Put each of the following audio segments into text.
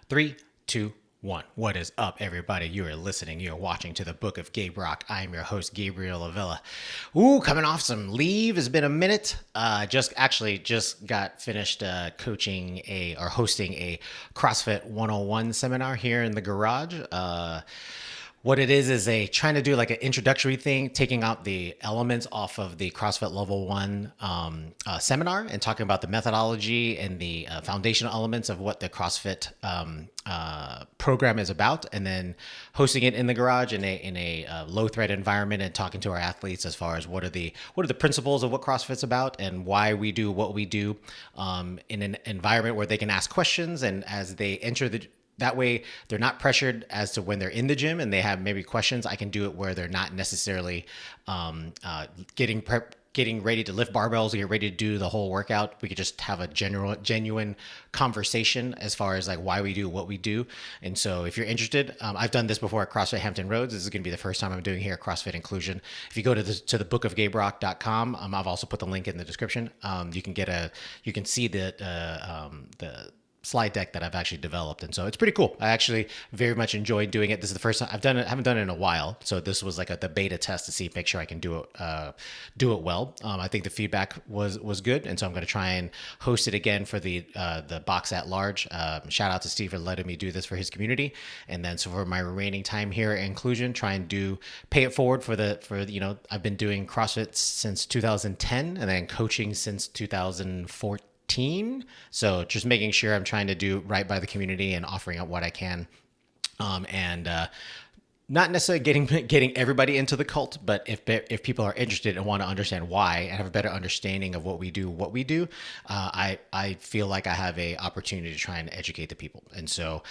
Three, two, one. What is up, everybody? You are listening, you are watching to the Book of Gaberock. I am your host, Gabriel Avila. Ooh, coming off some leave. It's been a minute. Just got finished hosting a CrossFit 101 seminar here in the garage. What it is a trying to do like an introductory thing, taking out the elements off of the CrossFit Level 1 seminar and talking about the methodology and the foundational elements of what the CrossFit program is about, and then hosting it in the garage in a low threat environment and talking to our athletes as far as what are the principles of what CrossFit's about and why we do what we do in an environment where they can ask questions, and as they enter that way, they're not pressured as to when they're in the gym and they have maybe questions. I can do it where they're not necessarily getting ready to lift barbells or get ready to do the whole workout. We could just have a genuine conversation as far as like why we do what we do. And so if you're interested, I've done this before at CrossFit Hampton Roads. This is going to be the first time I'm doing here at CrossFit Inclusion. If you go to the bookofgaberock.com, I've also put the link in the description. You can see the slide deck that I've actually developed. And so it's pretty cool. I actually very much enjoyed doing it. This is the first time I've done it. I haven't done it in a while. So this was like the beta test to see, make sure I can do it well. I think the feedback was good. And so I'm going to try and host it again for the box at large. Shout out to Steve for letting me do this for his community. And then so for my remaining time here at Inclusion, try and pay it forward I've been doing CrossFit since 2010 and then coaching since 2014. So just making sure I'm trying to do right by the community and offering up what I can. Not necessarily getting everybody into the cult, but if people are interested and want to understand why and have a better understanding of what we do, I feel like I have a opportunity to try and educate the people. And so,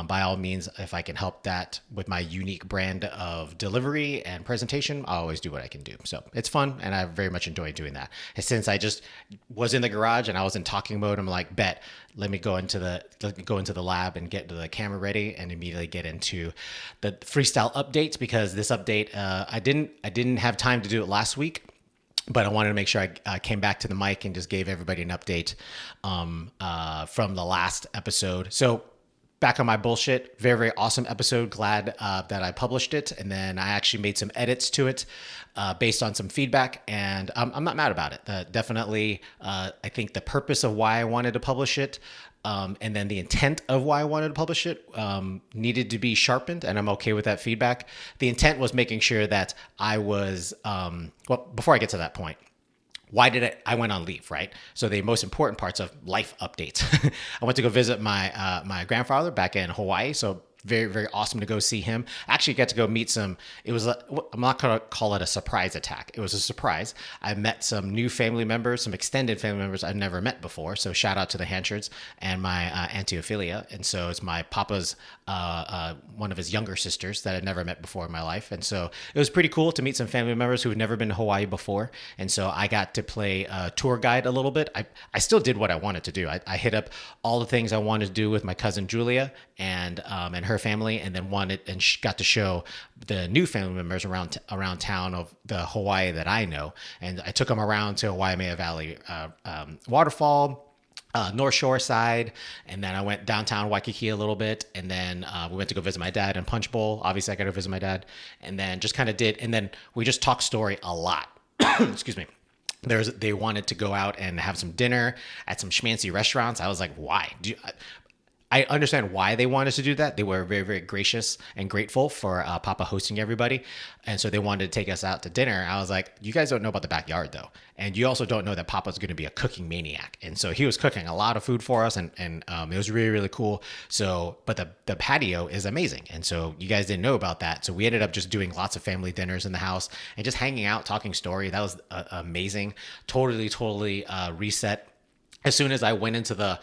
by all means, if I can help that with my unique brand of delivery and presentation, I always do what I can do. So it's fun, and I very much enjoy doing that. And since I just was in the garage and I was in talking mode, I'm like, let me go into the lab and get the camera ready and immediately get into the freestyle updates, because this update I didn't have time to do it last week, but I wanted to make sure I came back to the mic and just gave everybody an update from the last episode. So back on my bullshit, very, very awesome episode. Glad that I published it. And then I actually made some edits to it based on some feedback. And I'm not mad about it. Definitely, I think the purpose of why I wanted to publish it and then the intent of why I wanted to publish it needed to be sharpened. And I'm okay with that feedback. The intent was making sure that I was, before I get to that point, I went on leave, right? So the most important parts of life updates. I went to go visit my grandfather back in Hawaii. So very, very awesome to go see him. Actually got to go meet I'm not going to call it a surprise attack. It was a surprise. I met some new family members, some extended family members I've never met before. So shout out to the Hanchards and my Auntie Ophelia. And so it's my papa's, one of his younger sisters that I'd never met before in my life. And so it was pretty cool to meet some family members who had never been to Hawaii before. And so I got to play tour guide a little bit. I still did what I wanted to do. I hit up all the things I wanted to do with my cousin Julia and her family, and then got to show the new family members around town of the Hawaii that I know. And I took them around to Waimea Valley waterfall, North Shore side, and then I went downtown Waikiki a little bit, and then we went to go visit my dad in Punch Bowl. Obviously, I got to visit my dad, and then just kind of and then we just talked story a lot. Excuse me. They wanted to go out and have some dinner at some schmancy restaurants. I was like, why? I understand why they wanted to do that. They were very, very gracious and grateful for Papa hosting everybody. And so they wanted to take us out to dinner. I was like, you guys don't know about the backyard, though. And you also don't know that Papa's going to be a cooking maniac. And so he was cooking a lot of food for us, and it was really, really cool. So, but the patio is amazing. And so you guys didn't know about that. So we ended up just doing lots of family dinners in the house and just hanging out, talking story. That was amazing. Totally reset. As soon as I went into the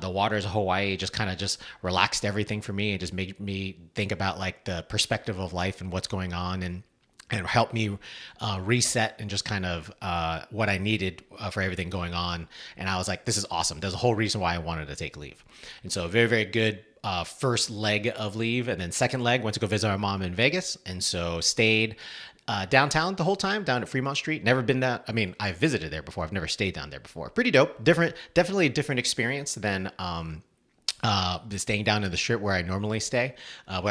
waters of Hawaii, just kind of just relaxed everything for me and just made me think about like the perspective of life and what's going on, and helped me reset and just kind of what I needed for everything going on. And I was like, this is awesome. There's a whole reason why I wanted to take leave. And so very, very good first leg of leave. And then second leg, went to go visit our mom in Vegas. And so stayed downtown the whole time, down at Fremont Street. Never been that. I mean, I've visited there before. I've never stayed down there before. Pretty dope. Definitely a different experience than staying down in the strip where I normally stay.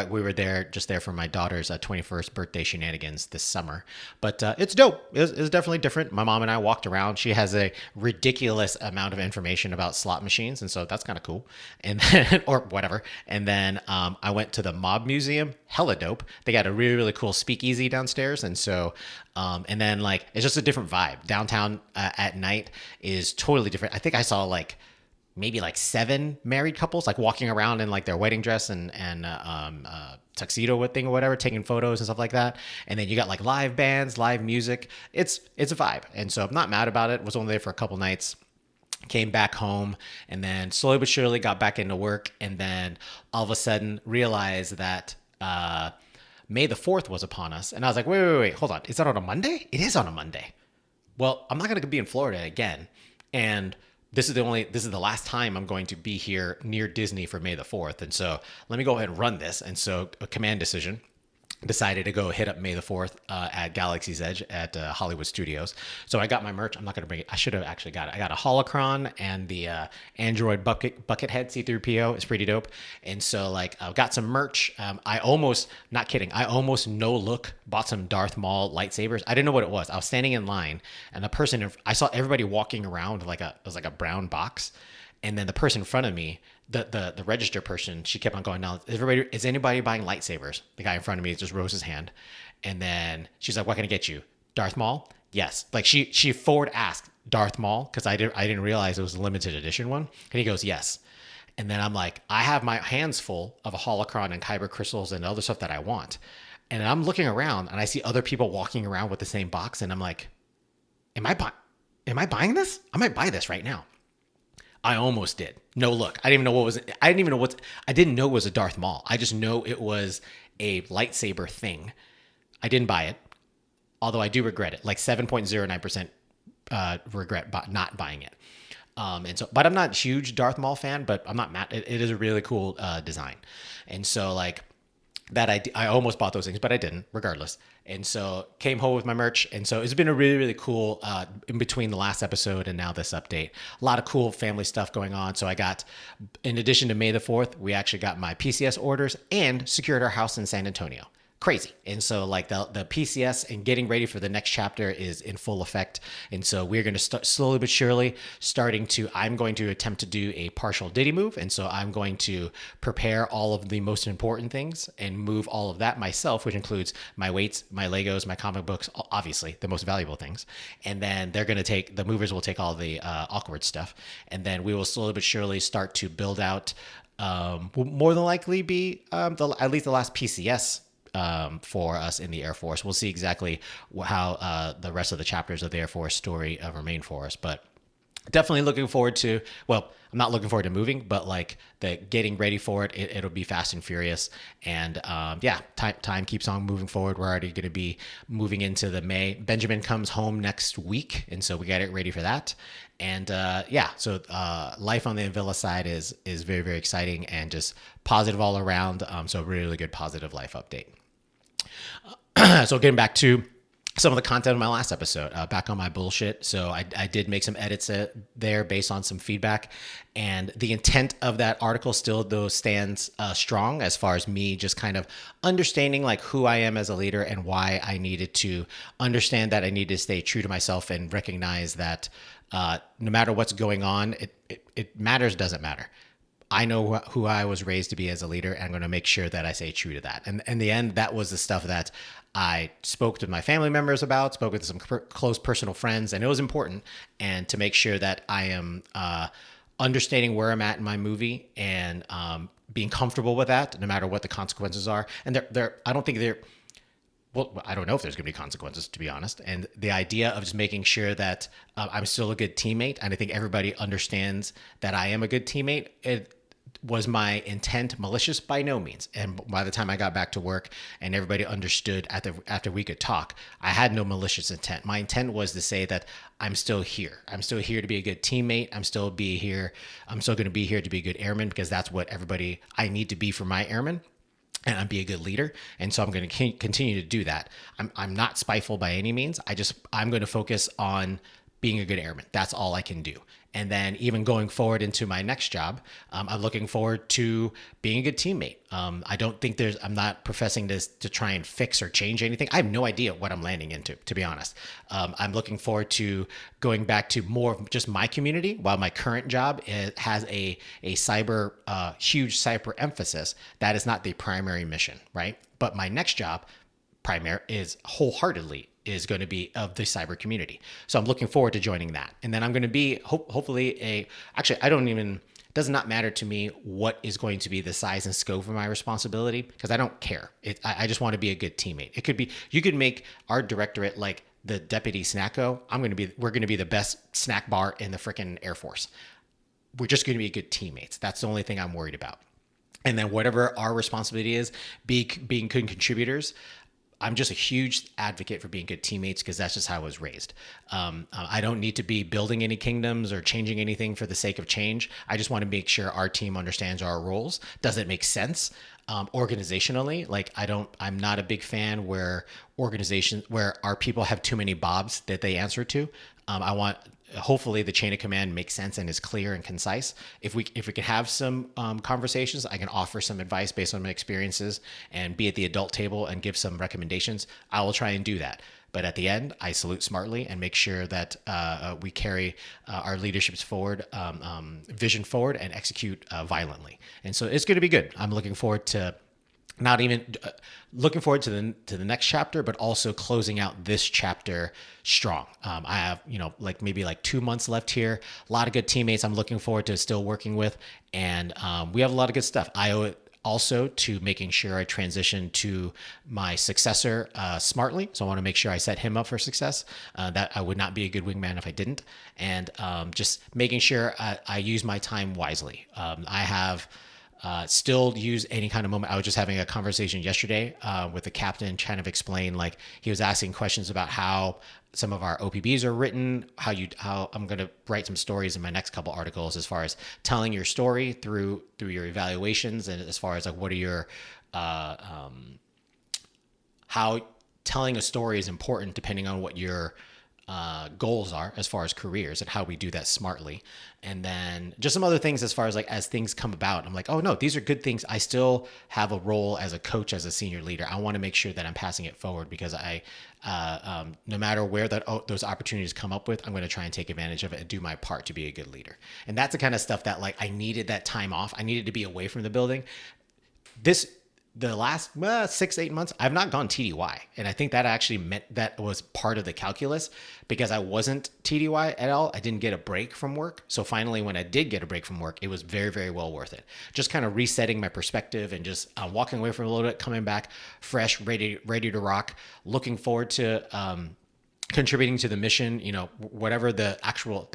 We were there for my daughter's 21st birthday shenanigans this summer. But it's dope. It's definitely different. My mom and I walked around. She has a ridiculous amount of information about slot machines, and so that's kind of cool. And then, or whatever. And then I went to the Mob Museum. Hella dope. They got a really, really cool speakeasy downstairs, and so and then like it's just a different vibe. Downtown at night is totally different. I think I saw like maybe like 7 married couples like walking around in like their wedding dress and tuxedo thing or whatever, taking photos and stuff like that. And then you got like live bands, live music. It's a vibe. And so I'm not mad about it. Was only there for a couple nights. Came back home and then slowly but surely got back into work. And then all of a sudden realized that May the 4th was upon us. And I was like, wait, hold on. Is that on a Monday? It is on a Monday. Well, I'm not going to be in Florida again. And this is the last time I'm going to be here near Disney for May the 4th. And so let me go ahead and run this. And so a command decision, decided to go hit up May the 4th at Galaxy's Edge at Hollywood Studios. So I got my merch. I'm not going to bring it. I should have actually got it. I got a holocron and the Android bucket head C3PO. It's pretty dope. And so like I've got some merch. I almost, not kidding, I almost no look bought some Darth Maul lightsabers. I didn't know what it was. I was standing in line and I saw everybody walking around it was like a brown box. And then the person in front of me, the register person, she kept on going down. Is anybody buying lightsabers? The guy in front of me just rose his hand. And then she's like, what can I get you? Darth Maul? Yes. Like she forward asked Darth Maul because I didn't realize it was a limited edition one. And he goes, yes. And then I'm like, I have my hands full of a holocron and kyber crystals and other stuff that I want. And I'm looking around and I see other people walking around with the same box. And I'm like, am I buying this? I might buy this right now. I almost did. No look. I didn't know it was a Darth Maul. I just know it was a lightsaber thing. I didn't buy it, although I do regret it. Like 7.09% regret not buying it. But I'm not a huge Darth Maul fan, but I'm not mad. It is a really cool design. And so like that I almost bought those things, but I didn't regardless. And so came home with my merch. And so it's been a really, really cool in between the last episode and now this update. A lot of cool family stuff going on. So I got, in addition to May the 4th, we actually got my PCS orders and secured our house in San Antonio. Crazy. And so like the PCS and getting ready for the next chapter is in full effect. And so we're going to start slowly but surely I'm going to attempt to do a partial Diddy move. And so I'm going to prepare all of the most important things and move all of that myself, which includes my weights, my Legos, my comic books, obviously the most valuable things. And then the movers will take all the awkward stuff. And then we will slowly but surely start to build out, will more than likely be at least the last PCS for us in the Air Force. We'll see exactly how the rest of the chapters of the Air Force story remain for us, but definitely looking forward to, well, I'm not looking forward to moving, but like the getting ready for it, it'll be fast and furious. And time keeps on moving forward. We're already going to be moving into the May. Benjamin comes home next week, and so we got it ready for that. And so life on the Avila side is very, very exciting and just positive all around. So really good positive life update. So getting back to some of the content of my last episode, back on my bullshit. So I did make some edits there based on some feedback, and the intent of that article still though stands strong as far as me just kind of understanding like who I am as a leader and why I needed to understand that I need to stay true to myself and recognize that no matter what's going on, it matters, doesn't matter. I know who I was raised to be as a leader, and I'm going to make sure that I stay true to that. And in the end, that was the stuff that I spoke to my family members about, spoke with some close personal friends, and it was important. And to make sure that I am understanding where I'm at in my movie and being comfortable with that, no matter what the consequences are. And I don't think I don't know if there's going to be consequences, to be honest. And the idea of just making sure that I'm still a good teammate, and I think everybody understands that I am a good teammate, it was my intent malicious? By no means. And by the time I got back to work and everybody understood after we could talk, I had no malicious intent. My intent was to say that I'm still here. I'm still here to be a good teammate. I'm still going to be here to be a good airman, because that's what I need to be for my airmen. And I'm be a good leader. And so I'm going to continue to do that. I'm not spiteful by any means. I'm going to focus on being a good airman. That's all I can do. And then even going forward into my next job, I'm looking forward to being a good teammate. I don't think I'm not professing this to try and fix or change anything. I have no idea what I'm landing into, to be honest. I'm looking forward to going back to more of just my community, while my current job has a cyber, huge cyber emphasis. That is not the primary mission, right? But my next job is wholeheartedly is going to be of the cyber community. So I'm looking forward to joining that. And then I'm going to be hopefully actually, it does not matter to me what is going to be the size and scope of my responsibility, because I don't care. I just want to be a good teammate. It could be, you could make our directorate like the deputy snacko. We're going to be the best snack bar in the freaking Air Force. We're just going to be good teammates. That's the only thing I'm worried about. And then whatever our responsibility is, being good contributors, I'm just a huge advocate for being good teammates, because that's just how I was raised. I don't need to be building any kingdoms or changing anything for the sake of change. I just want to make sure our team understands our roles. Does it make sense organizationally? Like I'm not a big fan where our people have too many Bobs that they answer to. Hopefully the chain of command makes sense and is clear and concise. If we can have some conversations, I can offer some advice based on my experiences and be at the adult table and give some recommendations. I will try and do that. But at the end, I salute smartly and make sure that we carry our leadership's vision forward and execute violently. And so it's going to be good. I'm looking forward to looking forward to the next chapter, but also closing out this chapter strong. I have, maybe 2 months left here. A lot of good teammates I'm looking forward to still working with. And we have a lot of good stuff. I owe it also to making sure I transition to my successor smartly. So I want to make sure I set him up for success. That I would not be a good wingman if I didn't. And just making sure I use my time wisely. I have still use any kind of moment. I was just having a conversation yesterday with the captain, trying to explain, like, he was asking questions about how some of our OPBs are written, how I'm going to write some stories in my next couple articles, as far as telling your story through your evaluations, and as far as like what are your how telling a story is important depending on what your goals are as far as careers, and how we do that smartly. And then just some other things as far as as things come about, I'm like, oh no, these are good things. I still have a role as a coach, as a senior leader. I want to make sure that I'm passing it forward, because no matter where those opportunities come up with, I'm going to try and take advantage of it and do my part to be a good leader. And that's the kind of stuff that I needed that time off. I needed to be away from the building. The last 6-8 months, I've not gone TDY. And I think that actually meant that was part of the calculus, because I wasn't TDY at all. I didn't get a break from work. So finally, when I did get a break from work, it was very, very well worth it. Just kind of resetting my perspective and just walking away from a little bit, coming back fresh, ready to rock, looking forward to contributing to the mission. Whatever the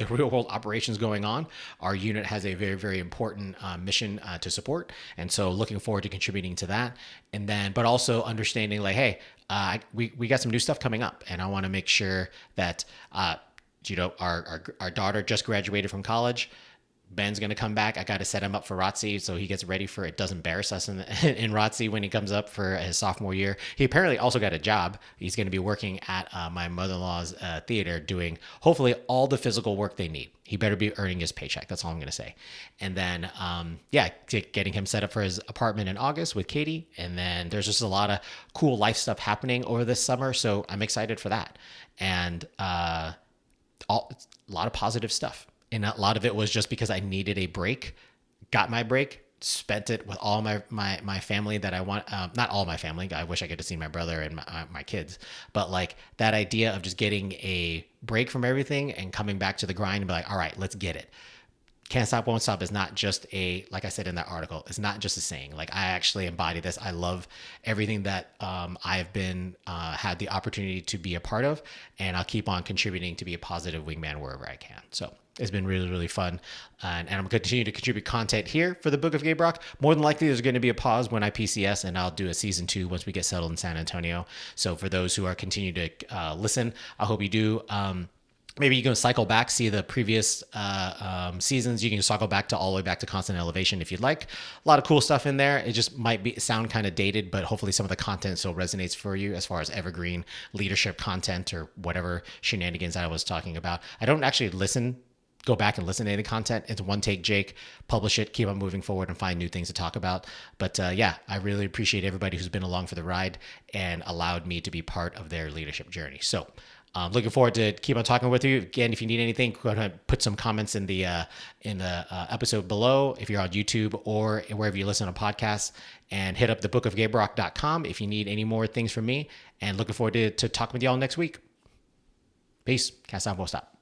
real world operations going on, our unit has a very, very important mission to support. And so looking forward to contributing to that. And then, but also understanding hey, we got some new stuff coming up, and I want to make sure that, our daughter just graduated from college. Ben's going to come back. I got to set him up for ROTC so he gets ready for it. Doesn't embarrass us in ROTC when he comes up for his sophomore year. He apparently also got a job. He's going to be working at my mother-in-law's theater, doing hopefully all the physical work they need. He better be earning his paycheck. That's all I'm going to say. And then, getting him set up for his apartment in August with Katie. And then there's just a lot of cool life stuff happening over this summer. So I'm excited for that. And a lot of positive stuff. And a lot of it was just because I needed a break, got my break, spent it with all my family that I want. Not all my family. I wish I could have seen my brother and my kids. But that idea of just getting a break from everything and coming back to the grind and be like, all right, let's get it. Can't stop, won't stop is not just like I said in that article, it's not just a saying. I actually embody this. I love everything that I've been had the opportunity to be a part of, and I'll keep on contributing to be a positive wingman wherever I can. So it's been really, really fun. And I'm going to continue to contribute content here for the Book of Gaberock. More than likely, there's going to be a pause when I PCS, and I'll do a season 2 once we get settled in San Antonio. So for those who are continuing to listen, I hope you do. maybe you can cycle back, see the previous seasons. You can cycle back to all the way back to Constant Elevation if you'd like. A lot of cool stuff in there. It just might be sound kind of dated, but hopefully some of the content still resonates for you as far as evergreen leadership content or whatever shenanigans I was talking about. I don't actually go back and listen to any content. It's one take, Jake, publish it, keep on moving forward and find new things to talk about. But yeah, I really appreciate everybody who's been along for the ride and allowed me to be part of their leadership journey. So looking forward to keep on talking with you. Again, if you need anything, go ahead and put some comments in the episode below if you're on YouTube or wherever you listen to podcasts, and hit up thebookofgaberock.com if you need any more things from me. And looking forward to talking with y'all next week. Peace. Cast out, full stop.